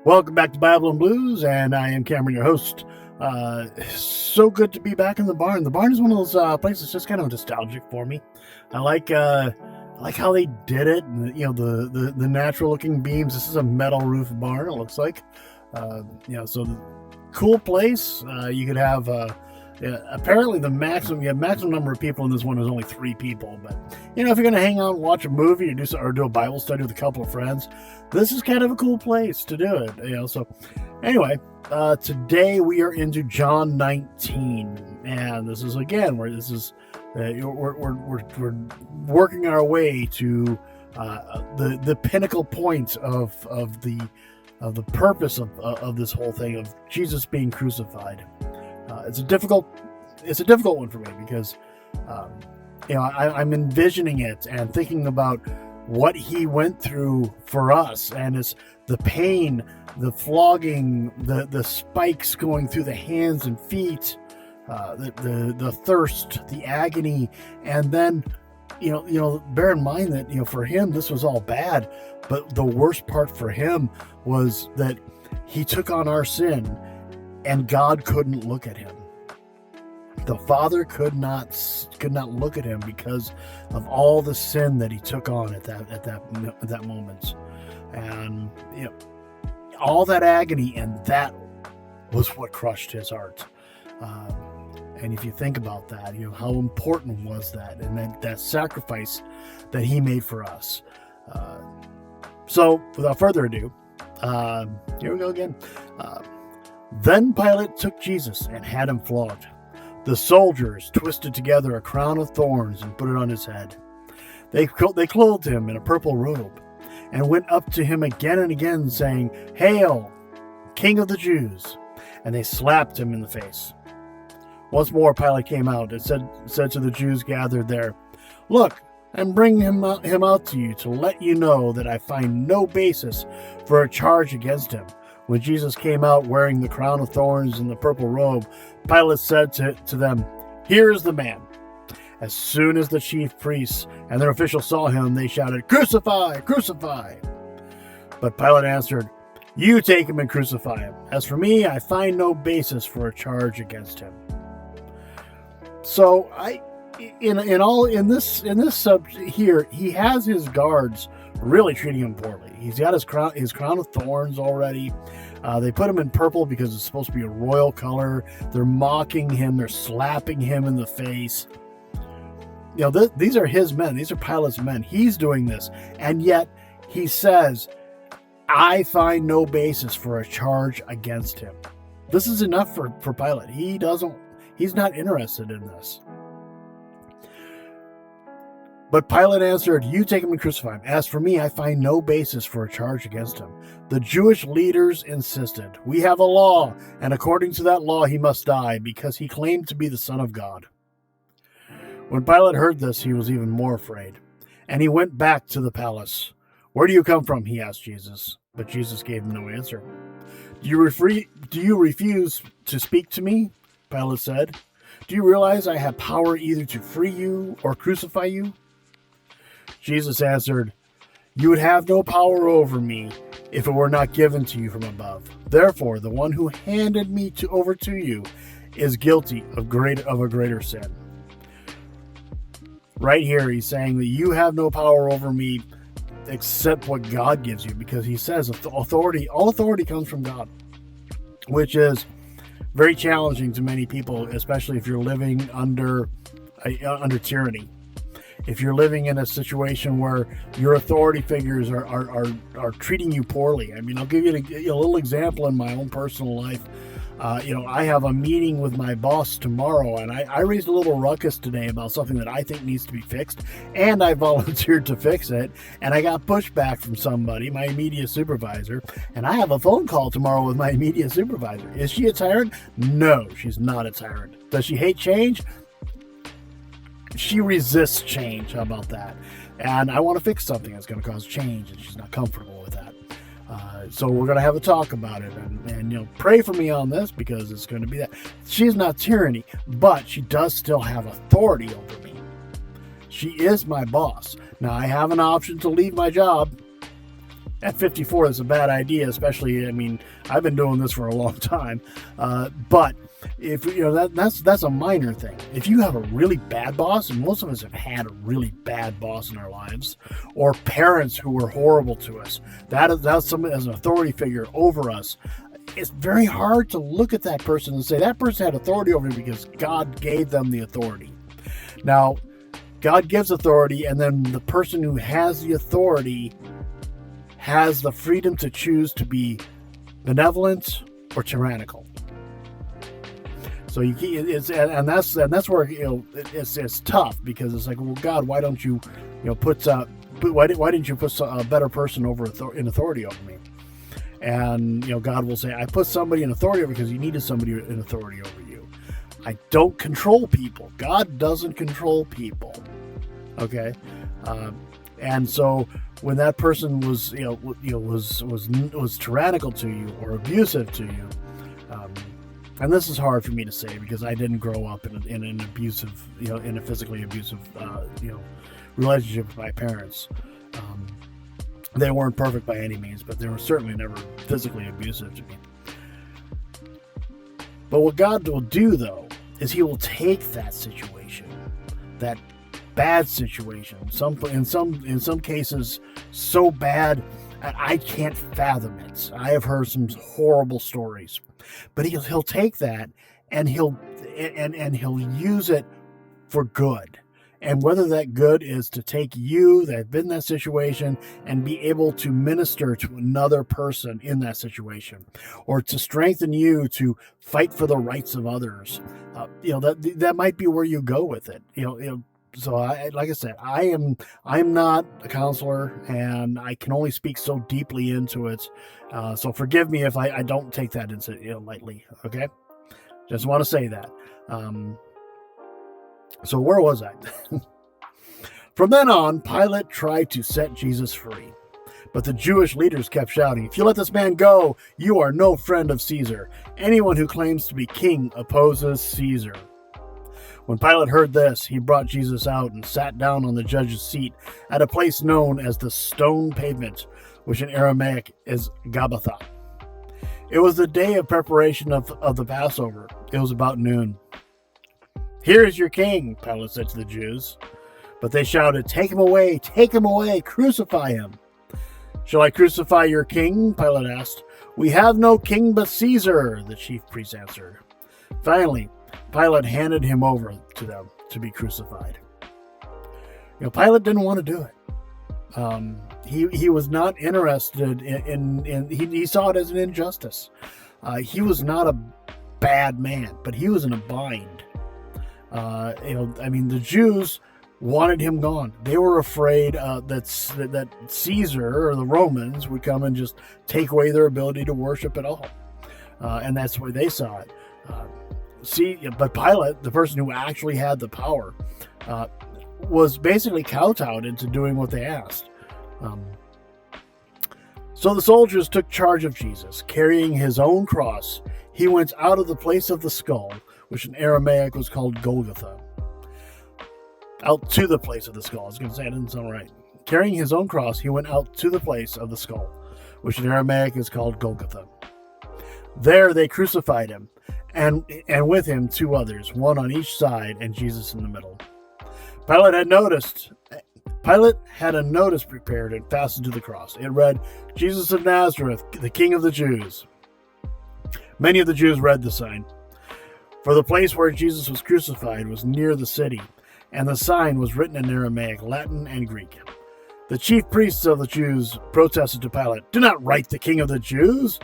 Welcome back to Bible and Blues, and I am Cameron, your host. So good to be back in the barn. The barn is one of those places just kind of nostalgic for me. I like how they did it. And, the natural looking beams. This is a metal roof barn. It looks like, so cool place. You could have. Apparently the maximum number of people in this one is only 3 people. But if you're gonna hang out and watch a movie or do a Bible study with a couple of friends, this is kind of a cool place to do it. So anyway, today we are into John 19, and this is again where this is we're working our way to the pinnacle point of the purpose of this whole thing of Jesus being crucified. It's a difficult one for me because, I'm envisioning it and thinking about what he went through for us, and it's the pain, the flogging, the spikes going through the hands and feet, the thirst, the agony, and then, bear in mind that, for him, this was all bad, but the worst part for him was that he took on our sin. And God couldn't look at him. The Father could not look at him because of all the sin that he took on at that moment, and all that agony, and that was what crushed his heart. And if you think about that, how important was that, and that sacrifice that he made for us. So, without further ado, here we go again. Then Pilate took Jesus and had him flogged. The soldiers twisted together a crown of thorns and put it on his head. They clothed him in a purple robe and went up to him again and again, saying, "Hail, King of the Jews!" And they slapped him in the face. Once more Pilate came out and said to the Jews gathered there, "Look, I'm bringing him out to you to let you know that I find no basis for a charge against him." When Jesus came out wearing the crown of thorns and the purple robe, Pilate said to them, "Here is the man." As soon as the chief priests and their officials saw him, they shouted, "Crucify! Crucify!" But Pilate answered, "You take him and crucify him. As for me, I find no basis for a charge against him." So in this subject here, he has his guards really treating him poorly. He's got his crown of thorns already. They put him in purple because it's supposed to be a royal color. They're mocking him. They're slapping him in the face. These are his men. These are Pilate's men. He's doing this. And yet he says, "I find no basis for a charge against him." This is enough for Pilate. He's not interested in this. But Pilate answered, "You take him and crucify him. As for me, I find no basis for a charge against him." The Jewish leaders insisted, "We have a law, and according to that law he must die, because he claimed to be the Son of God." When Pilate heard this, he was even more afraid, and he went back to the palace. "Where do you come from?" he asked Jesus. But Jesus gave him no answer. Do you refuse to speak to me?" Pilate said. "Do you realize I have power either to free you or crucify you?" Jesus answered, "You would have no power over me if it were not given to you from above. Therefore, the one who handed me over to you is guilty of a greater sin." Right here, he's saying that you have no power over me except what God gives you, because he says all authority comes from God, which is very challenging to many people, especially if you're living under tyranny. If you're living in a situation where your authority figures are treating you poorly. I mean, I'll give you a little example in my own personal life. I have a meeting with my boss tomorrow, and I raised a little ruckus today about something that I think needs to be fixed, and I volunteered to fix it, and I got pushback from somebody, my immediate supervisor, and I have a phone call tomorrow with my immediate supervisor. Is she a tyrant? No, she's not a tyrant. Does she hate change? She resists change. How about that? And I want to fix something that's going to cause change, and she's not comfortable with that. So we're going to have a talk about it, and pray for me on this, because it's going to be that. She's not tyranny, but she does still have authority over me. She is my boss. Now, I have an option to leave my job, At 54, that's a bad idea, especially, I mean, I've been doing this for a long time. But if that's a minor thing. If you have a really bad boss, and most of us have had a really bad boss in our lives, or parents who were horrible to us, that's someone as an authority figure over us. It's very hard to look at that person and say that person had authority over me because God gave them the authority. Now, God gives authority, and then the person who has the authority has the freedom to choose to be benevolent or tyrannical. So that's where it's tough, because it's like, well, God, why don't you why didn't you put a better person in authority over me? And God will say, I put somebody in authority over because you needed somebody in authority over you. I don't control people. God doesn't control people. Okay, and so when that person was tyrannical to you or abusive to you, and this is hard for me to say because I didn't grow up in an abusive, in a physically abusive, relationship with my parents. They weren't perfect by any means, but they were certainly never physically abusive to me. But what God will do, though, is He will take that situation, that bad situation, in some cases so bad I can't fathom it. I have heard some horrible stories, but he'll take that and he'll use it for good. And whether that good is to take you that have been in that situation and be able to minister to another person in that situation, or to strengthen you to fight for the rights of others, that might be where you go with it. So like I said, I'm not a counselor, and I can only speak so deeply into it. So forgive me if I don't take that into lightly. Okay, just want to say that. So where was I? From then on, Pilate tried to set Jesus free. But the Jewish leaders kept shouting, "If you let this man go, you are no friend of Caesar. Anyone who claims to be king opposes Caesar." When Pilate heard this, he brought Jesus out and sat down on the judge's seat at a place known as the Stone Pavement, which in Aramaic is Gabbatha. It was the day of preparation of the Passover. It was about noon. "Here is your king," Pilate said to the Jews. But they shouted, take him away, crucify him." "Shall I crucify your king?" Pilate asked. "We have no king but Caesar," the chief priests answered. Finally, Pilate handed him over to them to be crucified. Pilate didn't want to do it. He was not interested he saw it as an injustice. He was not a bad man, but he was in a bind. The Jews wanted him gone. They were afraid that Caesar or the Romans would come and just take away their ability to worship at all. And that's the way they saw it. But Pilate, the person who actually had the power, was basically kowtowed into doing what they asked. So the soldiers took charge of Jesus. Carrying his own cross, he went out of the place of the skull, which in Aramaic was called Golgotha. Out to the place of the skull. I was going to say, it didn't sound right. Carrying his own cross, he went out to the place of the skull, which in Aramaic is called Golgotha. There they crucified him, and with him 2 others, one on each side and Jesus in the middle. Pilate had a notice prepared and fastened to the cross. It read, "Jesus of Nazareth, the King of the Jews." Many of the Jews read the sign, for the place where Jesus was crucified was near the city, and the sign was written in Aramaic, Latin, and Greek. The chief priests of the Jews protested to Pilate, "Do not write the King of the Jews,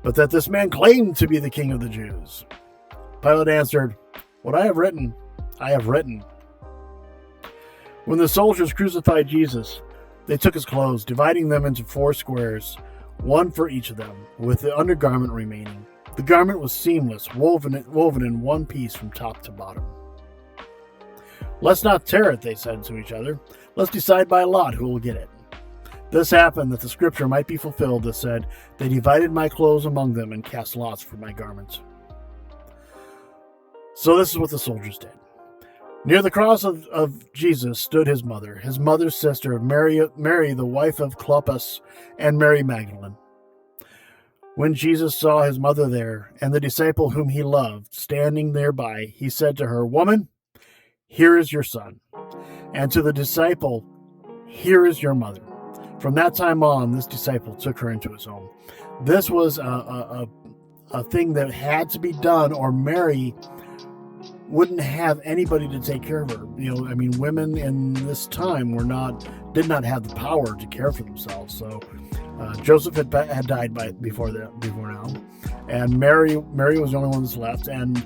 but that this man claimed to be the King of the Jews." Pilate answered, "What I have written, I have written." When the soldiers crucified Jesus, they took his clothes, dividing them into 4 squares, one for each of them, with the undergarment remaining. The garment was seamless, woven in one piece from top to bottom. "Let's not tear it," they said to each other. "Let's decide by lot who will get it." This happened that the scripture might be fulfilled that said, "They divided my clothes among them and cast lots for my garments." So this is what the soldiers did. Near the cross of Jesus stood his mother's sister, Mary, the wife of Clopas, and Mary Magdalene. When Jesus saw his mother there, and the disciple whom he loved standing nearby, he said to her, "Woman, here is your son." And to the disciple, "Here is your mother." From that time on, this disciple took her into his home. This was a thing that had to be done, or Mary wouldn't have anybody to take care of her. Women in this time did not have the power to care for themselves. So Joseph had died before now, and Mary was the only one that's left. And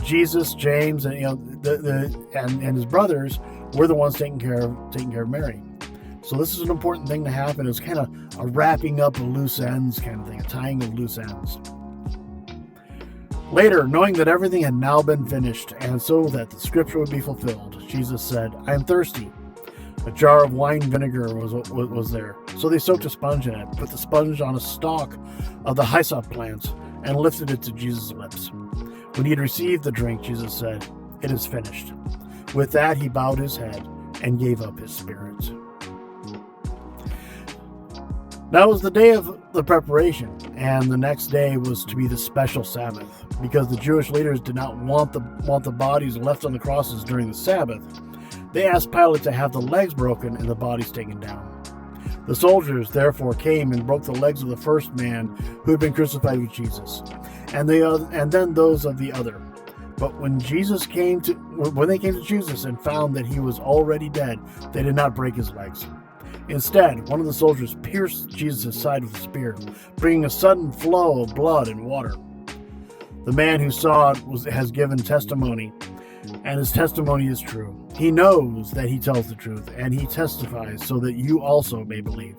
Jesus, James, and and his brothers were the ones taking care of Mary. So this is an important thing to happen. It's kind of a wrapping up of loose ends kind of thing, a tying of loose ends. Later, knowing that everything had now been finished, and so that the scripture would be fulfilled, Jesus said, "I am thirsty." A jar of wine vinegar was there. So they soaked a sponge in it, put the sponge on a stalk of the hyssop plant, and lifted it to Jesus' lips. When he had received the drink, Jesus said, "It is finished." With that, he bowed his head and gave up his spirit. Now was the day of the preparation, and the next day was to be the special Sabbath, because the Jewish leaders did not want the bodies left on the crosses during the Sabbath. They asked Pilate to have the legs broken and the bodies taken down. The soldiers therefore came and broke the legs of the first man who had been crucified with Jesus, and then those of the other. But when they came to Jesus and found that he was already dead, they did not break his legs. Instead, one of the soldiers pierced Jesus' side with a spear, bringing a sudden flow of blood and water. The man who saw it has given testimony, and his testimony is true. He knows that he tells the truth, and he testifies so that you also may believe.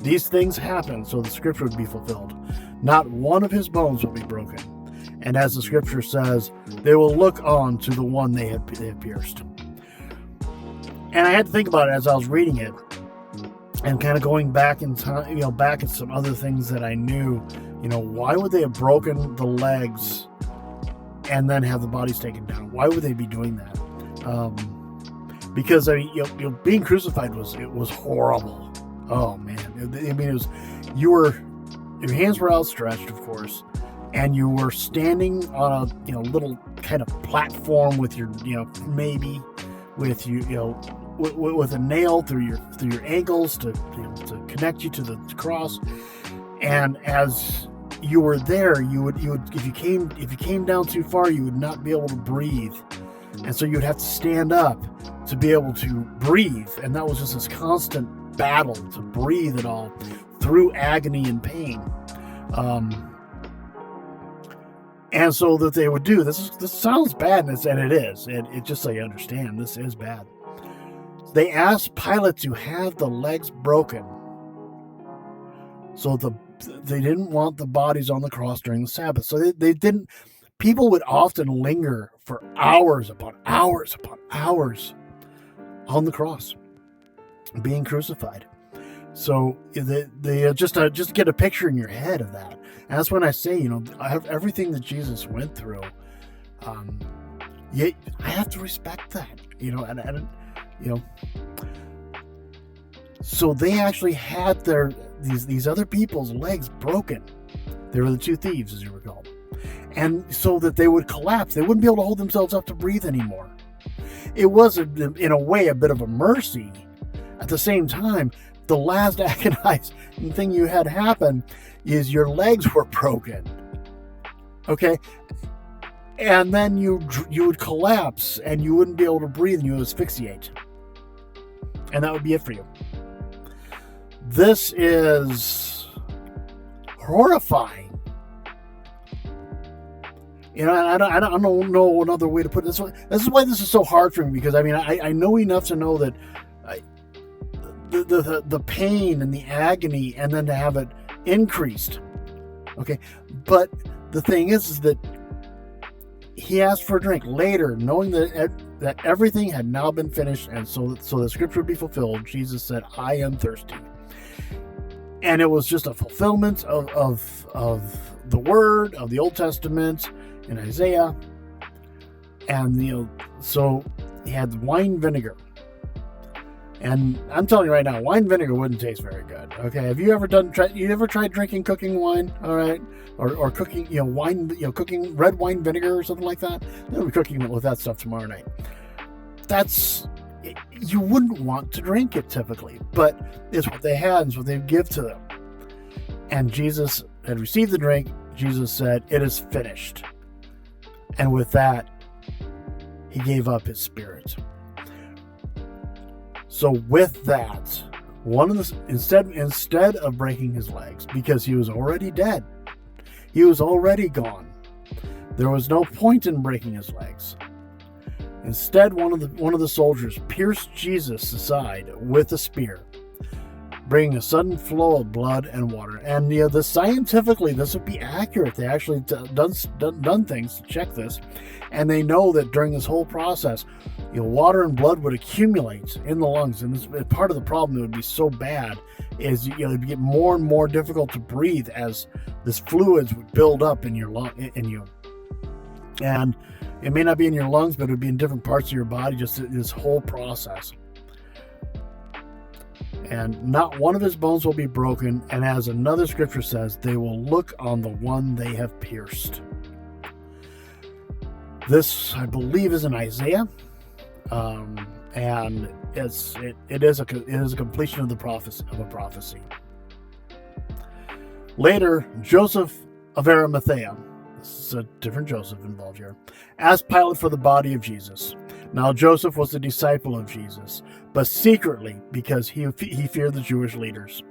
These things happened so the scripture would be fulfilled. Not one of his bones will be broken. And as the scripture says, they will look on to the one they have pierced. And I had to think about it as I was reading it, and kind of going back in time, back at some other things that I knew. Why would they have broken the legs and then have the bodies taken down? Why would they be doing that? Because being crucified was horrible. Oh man, it was your hands were outstretched, of course, and you were standing on a little kind of platform with your maybe with with a nail through your ankles to connect you to the cross. And as you were there, you would if you came down too far, you would not be able to breathe, and so you would have to stand up to be able to breathe. And that was just this constant battle to breathe at all through agony and pain. And so that they would do this sounds bad, and it is. It just so you understand, this is bad. They asked Pilate to have the legs broken. So they didn't want the bodies on the cross during the Sabbath. So they didn't. People would often linger for hours upon hours upon hours on the cross, being crucified. So they just get a picture in your head of that. And that's when I say, I have everything that Jesus went through. I have to respect that, So they actually had these other people's legs broken. They were the two thieves, as you recall. And so that they would collapse. They wouldn't be able to hold themselves up to breathe anymore. It was, in a way, a bit of a mercy. At the same time, the last agonizing thing you had happen is your legs were broken. Okay? And then you would collapse, and you wouldn't be able to breathe, and you would asphyxiate. And that would be it for you. This is horrifying. I don't know another way to put this. This is why this is so hard for me, because I know enough to know that the pain and the agony, and then to have it increased. Okay, but the thing is that he asked for a drink later, knowing that everything had now been finished, and so the scripture would be fulfilled. Jesus said, "I am thirsty," and it was just a fulfillment of the word of the Old Testament in Isaiah, and so he had wine vinegar. And I'm telling you right now, wine vinegar wouldn't taste very good. Okay, have you ever tried drinking cooking wine? All right, or cooking, wine, cooking red wine vinegar or something like that. They'll be cooking with that stuff tomorrow night. You wouldn't want to drink it typically, but it's what they had, it's what they give to them. And Jesus had received the drink. Jesus said, "It is finished." And with that, he gave up his spirit. So with that, instead of breaking his legs, because he was already dead, he was already gone, there was no point in breaking his legs. Instead, one of the soldiers pierced Jesus' side with a spear, bringing a sudden flow of blood and water. And scientifically, this would be accurate. They actually done things to check this, and they know that during this whole process, water and blood would accumulate in the lungs, and this, part of the problem that would be so bad is it'd get more and more difficult to breathe as this fluids would build up in your lung, and it may not be in your lungs, but it would be in different parts of your body. Just this whole process. And not one of his bones will be broken. And as another scripture says, they will look on the one they have pierced. This, I believe, is in Isaiah, and it is a completion of the prophecy. Later, Joseph of Arimathea, this is a different Joseph involved here, asked Pilate for the body of Jesus. Now Joseph was a disciple of Jesus, but secretly because he feared the Jewish leaders.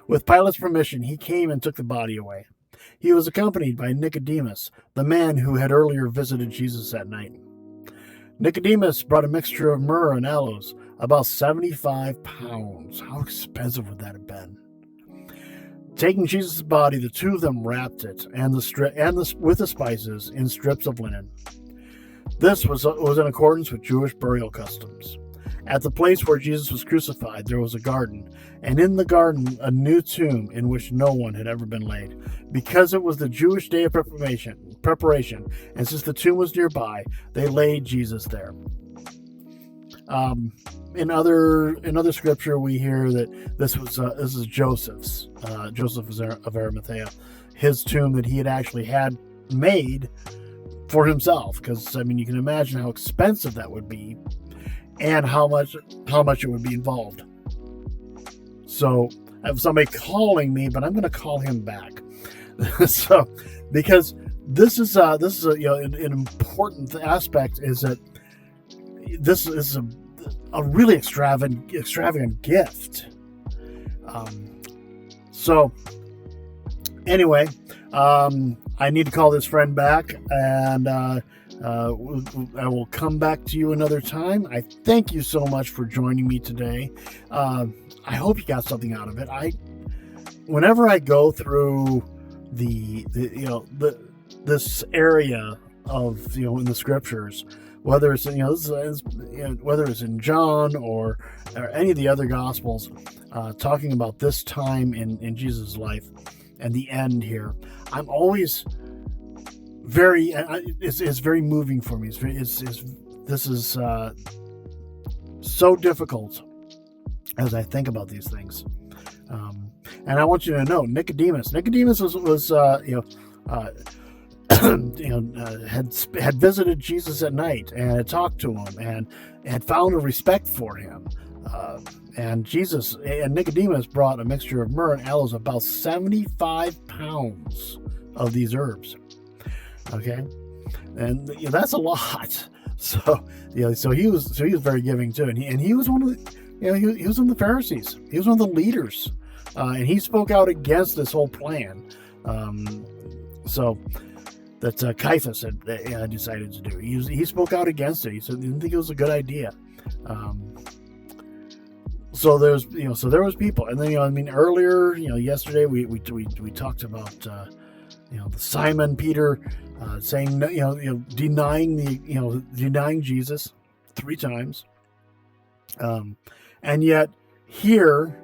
With Pilate's permission, he came and took the body away. He was accompanied by Nicodemus, the man who had earlier visited Jesus that night. Nicodemus brought a mixture of myrrh and aloes, about 75 pounds. How expensive would that have been? Taking Jesus' body, the two of them wrapped it with the spices in strips of linen. This was in accordance with Jewish burial customs. At the place where Jesus was crucified, there was a garden, and in the garden a new tomb in which no one had ever been laid. Because it was the Jewish day of preparation, and since the tomb was nearby, they laid Jesus there. In other scripture, we hear that this is Joseph's, Joseph of Arimathea, his tomb that he had actually had made for himself, because you can imagine how expensive that would be, and how much it would be involved. So I have somebody calling me, but I'm going to call him back. So because this is an important aspect, is that this is a really extravagant gift. So anyway, I need to call this friend back, and I will come back to you another time. I thank you so much for joining me today. I hope you got something out of it. Whenever I go through this area of in the scriptures, whether it's whether it's in John or any of the other gospels, talking about this time in Jesus' life and the end here, I'm always it's very moving for me. This is so difficult as I think about these things. And I want you to know, Nicodemus was had visited Jesus at night and had talked to him and had found a respect for him. And Nicodemus brought a mixture of myrrh and aloes, about 75 pounds of these herbs. Okay, and that's a lot. So he was very giving too, and he was one of the he was one of the Pharisees. He was one of the leaders, and he spoke out against this whole plan. So that Caiaphas had decided to do. He spoke out against it. He said he didn't think it was a good idea. So there was people, and then earlier yesterday we talked about the Simon Peter saying denying Jesus 3 times, and yet here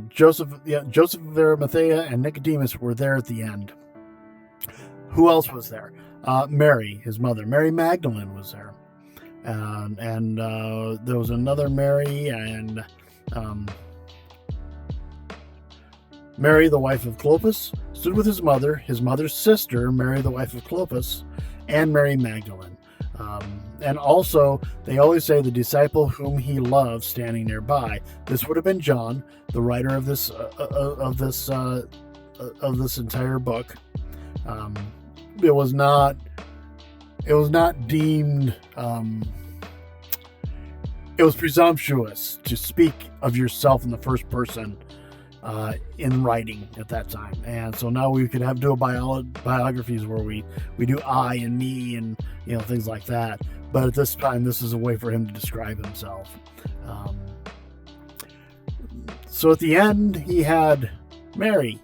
Joseph of Arimathea and Nicodemus were there at the end. Who else was there? Mary, his mother, Mary Magdalene was there. and there was another Mary, and Mary, the wife of Clopas, stood with his mother's sister, Mary, the wife of Clopas, and Mary Magdalene. And also, they always say the disciple whom he loved standing nearby. This would have been John, the writer of this entire book. It was not deemed. It was presumptuous to speak of yourself in the first person in writing at that time, and so now we could do biographies where we do I and me and things like that. But at this time, this is a way for him to describe himself. So at the end, he had Mary,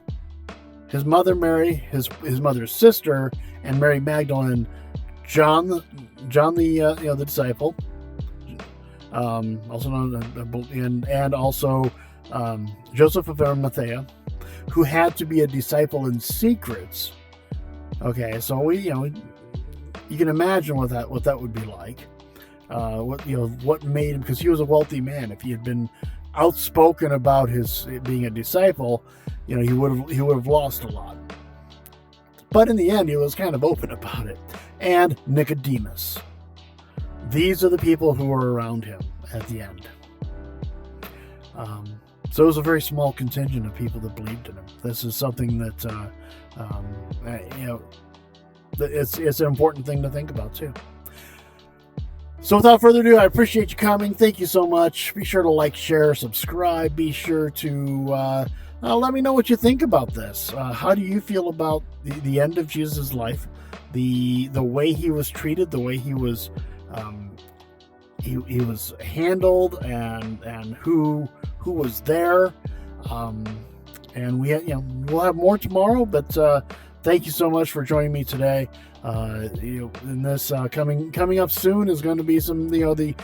his mother Mary, his mother's sister, and Mary Magdalene, John the disciple, also known and also Joseph of Arimathea, who had to be a disciple in secrets. Okay, so you can imagine what that would be like. What made him, because he was a wealthy man. If he had been outspoken about his being a disciple, he would have lost a lot. But in the end, he was kind of open about it. And Nicodemus. These are the people who were around him at the end. So it was a very small contingent of people that believed in him. This is something that it's an important thing to think about too. So without further ado, I appreciate you coming. Thank you so much. Be sure to like, share, subscribe. Be sure to let me know what you think about this. How do you feel about the end of Jesus' life, the way he was treated, the way he was he was handled, and who was there? And we'll have more tomorrow. But thank you so much for joining me today. In this coming up soon is going to be some the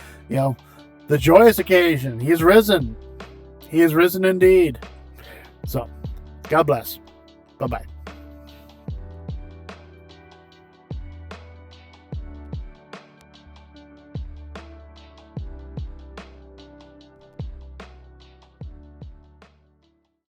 joyous occasion. He is risen. He is risen indeed. So, God bless. Bye-bye.